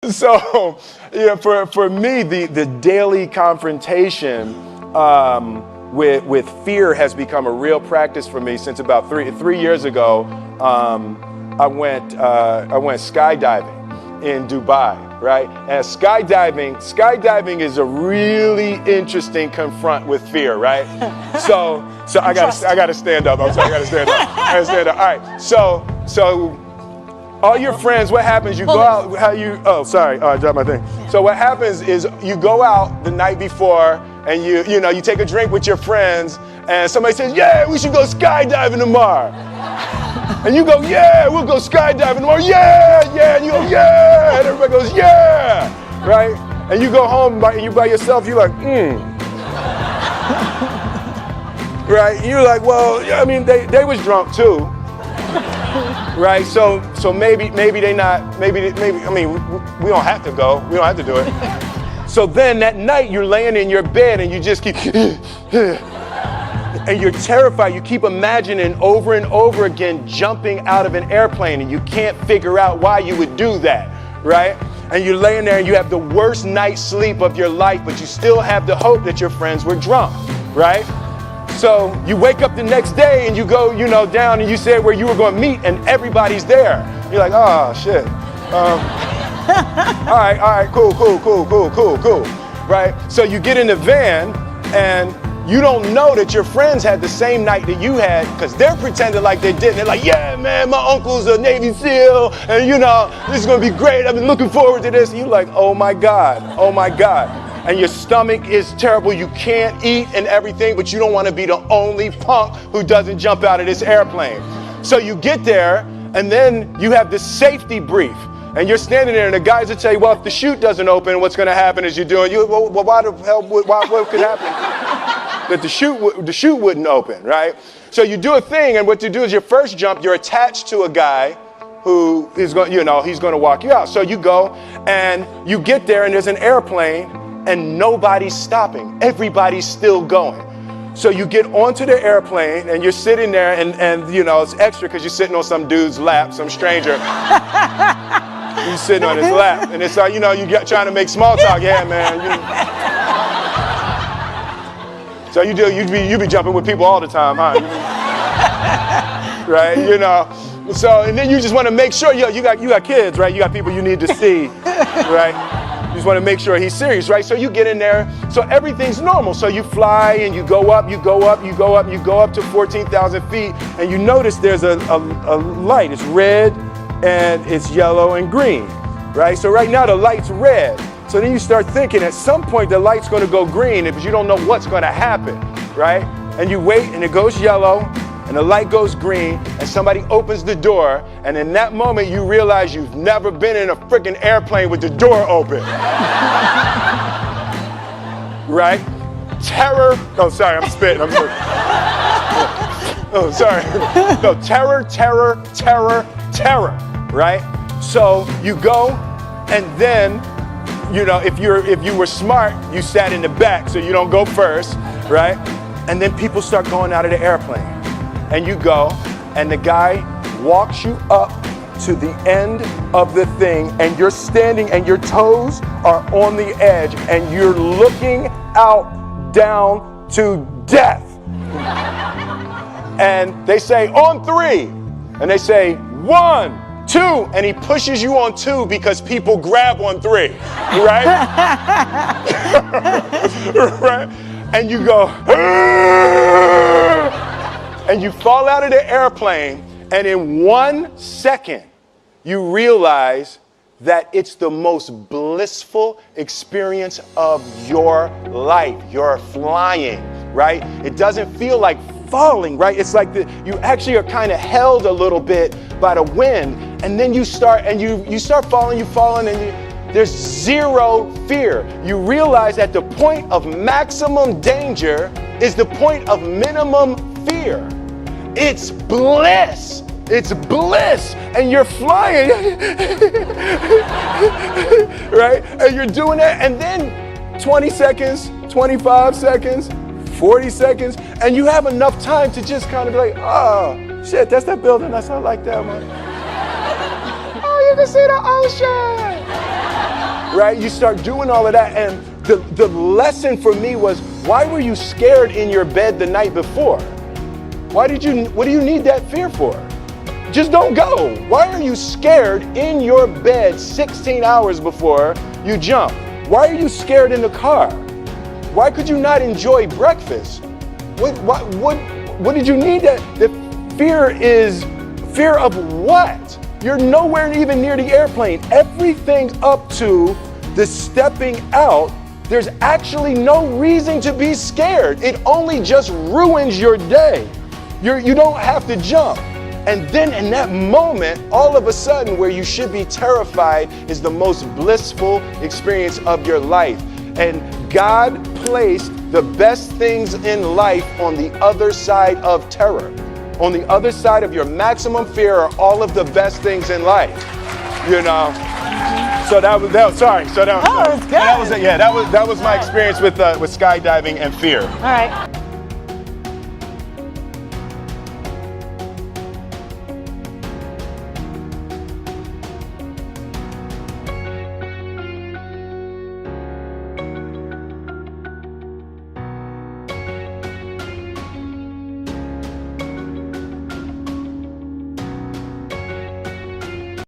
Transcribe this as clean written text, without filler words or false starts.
So, yeah, for me, the daily confrontation with fear has become a real practice for me since about three years ago. I went skydiving in Dubai, right? And skydiving is a really interesting confront with fear, right? So I gotta stand up. I'm sorry, I gotta stand up. All right, so. All your friends, what happens, you go out, I dropped my thing. So what happens is you go out the night before and you take a drink with your friends and somebody says, yeah, we should go skydiving tomorrow. And you go, yeah, we'll go skydiving tomorrow, yeah, and you go, yeah, and everybody goes, yeah, right? And you go home you by yourself, you're like, right? And you're like, well, I mean, they was drunk too. Right, so maybe they not, maybe, I mean, we don't have to go, we don't have to do it. So then that night you're laying in your bed and you just keep, and you're terrified, you keep imagining over and over again jumping out of an airplane and you can't figure out why you would do that, right? And you're laying there and you have the worst night's sleep of your life, but you still have the hope that your friends were drunk, right? So you wake up the next day and you go, down and you said where you were going to meet and everybody's there. You're like, oh, shit. All right, cool, right? So you get in the van and you don't know that your friends had the same night that you had because they're pretending like they didn't. They're like, yeah, man, my uncle's a Navy SEAL and, this is going to be great. I've been looking forward to this. And you're like, oh, my God. And your stomach is terrible, you can't eat and everything, but you don't want to be the only punk who doesn't jump out of this airplane. So you get there, and then you have this safety brief, and you're standing there, and the guys will tell you, well, if the chute doesn't open, what's going to happen is why the hell, what could happen? That the chute wouldn't open, right? So you do a thing, and what you do is your first jump, you're attached to a guy who is going, he's going to walk you out. So you go, and you get there, and there's an airplane, and nobody's stopping. Everybody's still going. So you get onto the airplane and you're sitting there and it's extra because you're sitting on some dude's lap, some stranger. You're sitting on his lap and it's like, trying to make small talk. Yeah, man. So you be jumping with people all the time, huh? Right, So, and then you just want to make sure, you got kids, right? You got people you need to see, right? You just want to make sure he's serious, right? So you get in there, so everything's normal. So you fly and you go up to 14,000 feet, and you notice there's a light. It's red and it's yellow and green, right? So right now the light's red. So then you start thinking at some point the light's going to go green because you don't know what's going to happen, right? And you wait and it goes yellow and the light goes green and somebody opens the door, and in that moment you realize you've never been in a freaking airplane with the door open. Right? Terror. Oh, sorry, I'm spitting. Oh, sorry. No, terror, right? So you go, and then, if you were smart, you sat in the back so you don't go first, right? And then people start going out of the airplane. And you go, and the guy walks you up to the end of the thing, and you're standing, and your toes are on the edge, and you're looking out down to death. And they say, on 3. And they say, 1, 2. And he pushes you on 2 because people grab on 3, right? Right? And you go, and you fall out of the airplane, and in 1 second, you realize that it's the most blissful experience of your life. You're flying, right? It doesn't feel like falling, right? It's like you actually are kind of held a little bit by the wind, and then you start falling, and there's zero fear. You realize that the point of maximum danger is the point of minimum fear. It's bliss. It's bliss. And you're flying. Right? And you're doing that. And then 20 seconds, 25 seconds, 40 seconds. And you have enough time to just kind of be like, oh, shit, that's that building. That's not like that one. Oh, you can see the ocean. right? You start doing all of that. And the lesson for me was, why were you scared in your bed the night before? What do you need that fear for? Just don't go. Why are you scared in your bed 16 hours before you jump? Why are you scared in the car? Why could you not enjoy breakfast? What did you need that? The fear is fear of what? You're nowhere even near the airplane. Everything up to the stepping out, there's actually no reason to be scared. It only just ruins your day. You don't have to jump. And then in that moment, all of a sudden, where you should be terrified is the most blissful experience of your life. And God placed the best things in life on the other side of terror. On the other side of your maximum fear are all of the best things in life. You know? So that was sorry. So that was, Oh, it was good. That was my experience with skydiving and fear. All right.